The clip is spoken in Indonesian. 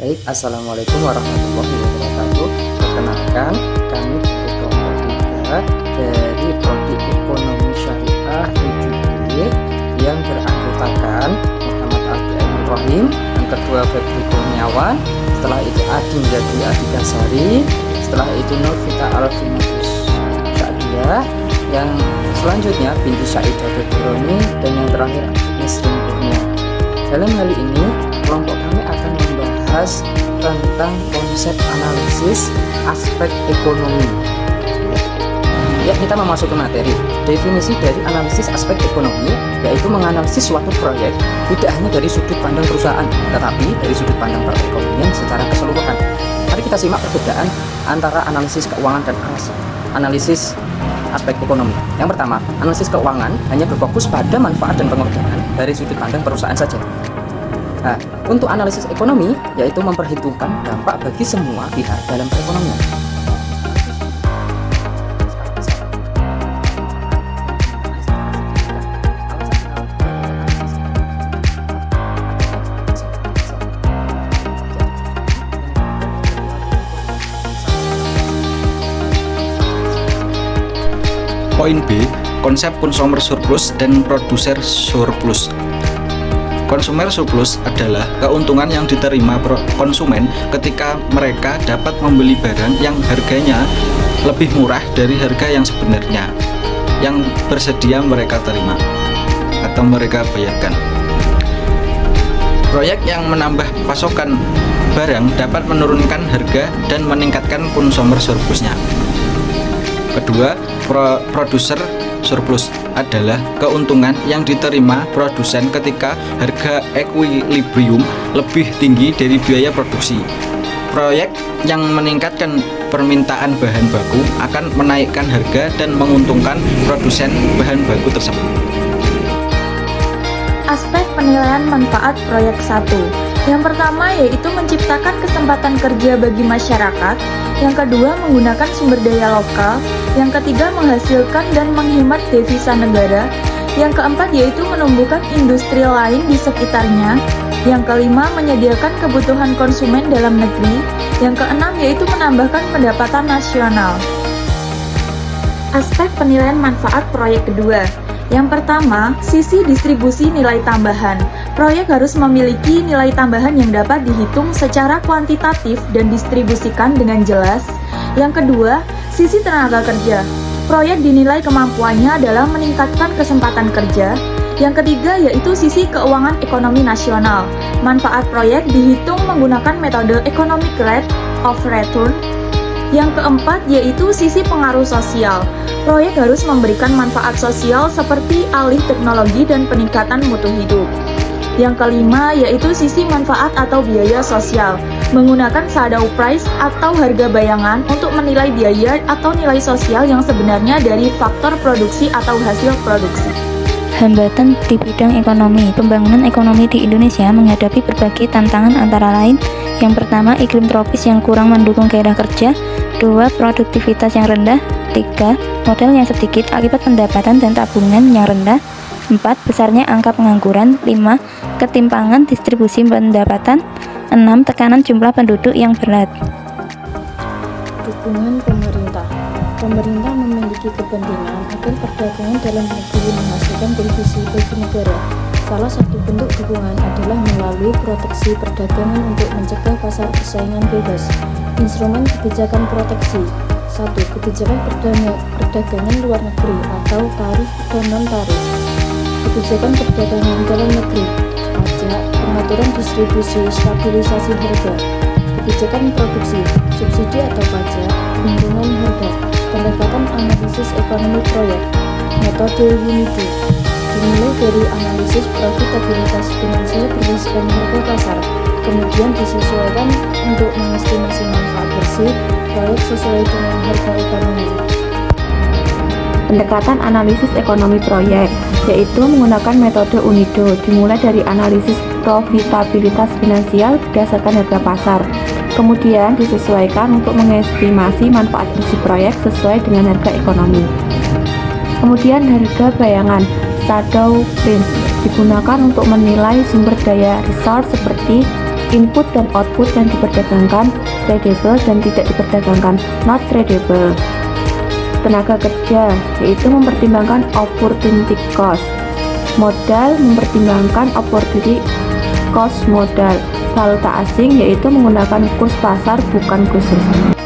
Baik, Assalamualaikum warahmatullahi wabarakatuh. Perkenalkan, kami dari kelompok 3 dari Prodi Ekonomi Syariah UGY yang beranggotakan Muhammad Abdul Rahim, yang kedua Febri Kurniawan, setelah itu Ading Yadi Adikasari, setelah itu Novita Alvinatus Syadiyah, yang selanjutnya Binti Syaidah Durrani, dan yang terakhir Nisrin Kurnia. Dalam hal ini, kelompok kami akan membahas tentang konsep analisis aspek ekonomi. Ya, kita memasuki materi. Definisi dari analisis aspek ekonomi yaitu menganalisis suatu proyek tidak hanya dari sudut pandang perusahaan, tetapi dari sudut pandang perekonomian secara keseluruhan. Mari kita simak perbedaan antara analisis keuangan dan analisis aspek ekonomi. Yang pertama, analisis keuangan hanya berfokus pada manfaat dan pengorbanan dari sudut pandang perusahaan saja. Nah, untuk analisis ekonomi yaitu memperhitungkan dampak bagi semua pihak dalam perekonomian. Poin B, konsep consumer surplus dan producer surplus. Consumer surplus adalah keuntungan yang diterima konsumen ketika mereka dapat membeli barang yang harganya lebih murah dari harga yang sebenarnya yang bersedia mereka terima atau mereka bayarkan. Proyek yang menambah pasokan barang dapat menurunkan harga dan meningkatkan consumer surplusnya. Kedua, producer surplus adalah keuntungan yang diterima produsen ketika harga equilibrium lebih tinggi dari biaya produksi. Proyek yang meningkatkan permintaan bahan baku akan menaikkan harga dan menguntungkan produsen bahan baku tersebut. Aspek penilaian manfaat proyek 1. Yang pertama yaitu menciptakan kesempatan kerja bagi masyarakat. Yang kedua, menggunakan sumber daya lokal. Yang ketiga, menghasilkan dan menghemat devisa negara. Yang keempat yaitu menumbuhkan industri lain di sekitarnya. Yang kelima, menyediakan kebutuhan konsumen dalam negeri. Yang keenam yaitu menambahkan pendapatan nasional. Aspek penilaian manfaat proyek kedua. Yang pertama, sisi distribusi nilai tambahan. Proyek harus memiliki nilai tambahan yang dapat dihitung secara kuantitatif dan distribusikan dengan jelas. Yang kedua, sisi tenaga kerja. Proyek dinilai kemampuannya adalah meningkatkan kesempatan kerja. Yang ketiga yaitu sisi keuangan ekonomi nasional. Manfaat proyek dihitung menggunakan metode economic rate of return. Yang keempat yaitu sisi pengaruh sosial. Proyek harus memberikan manfaat sosial seperti alih teknologi dan peningkatan mutu hidup. Yang kelima yaitu sisi manfaat atau biaya sosial, menggunakan shadow price atau harga bayangan untuk menilai biaya atau nilai sosial yang sebenarnya dari faktor produksi atau hasil produksi. Hambatan di bidang ekonomi. Pembangunan ekonomi di Indonesia menghadapi berbagai tantangan antara lain. Yang pertama, iklim tropis yang kurang mendukung gairah kerja. 2. Produktivitas yang rendah. 3. Modal yang sedikit akibat pendapatan dan tabungan yang rendah. 4. Besarnya angka pengangguran. 5. Ketimpangan distribusi pendapatan. 6. Tekanan jumlah penduduk yang berat. Dukungan pemerintah. Pemerintah memiliki kepentingan agar perdagangan dalam negeri menghasilkan devisa bagi negara. Salah satu bentuk dukungan adalah melalui proteksi perdagangan untuk mencegah pasar persaingan bebas. Instrumen kebijakan proteksi. 1. Kebijakan perdagangan luar negeri atau tarif dan non-tarif. Kebijakan perdagangan dalam negeri, pajak, pengaturan distribusi, stabilisasi harga. Kebijakan produksi, subsidi atau pajak, perlindungan harga. Pendekatan analisis ekonomi proyek, metode UNIDO, dimulai dari analisis profitabilitas finansial berdasarkan harga pasar, kemudian disesuaikan untuk mengestimasi manfaat bersih proyek sesuai dengan harga ekonomi. Pendekatan analisis ekonomi proyek, yaitu menggunakan metode UNIDO, dimulai dari analisis profitabilitas finansial berdasarkan harga pasar, kemudian disesuaikan untuk mengestimasi manfaat bersih proyek sesuai dengan harga ekonomi. Kemudian harga bayangan, shadow price, digunakan untuk menilai sumber daya resource seperti Input dan output yang diperdagangkan, tradable dan tidak diperdagangkan, not tradable. Tenaga kerja, yaitu mempertimbangkan opportunity cost. Modal, mempertimbangkan opportunity cost modal. Valuta asing, yaitu menggunakan kurs pasar bukan kurs resmi.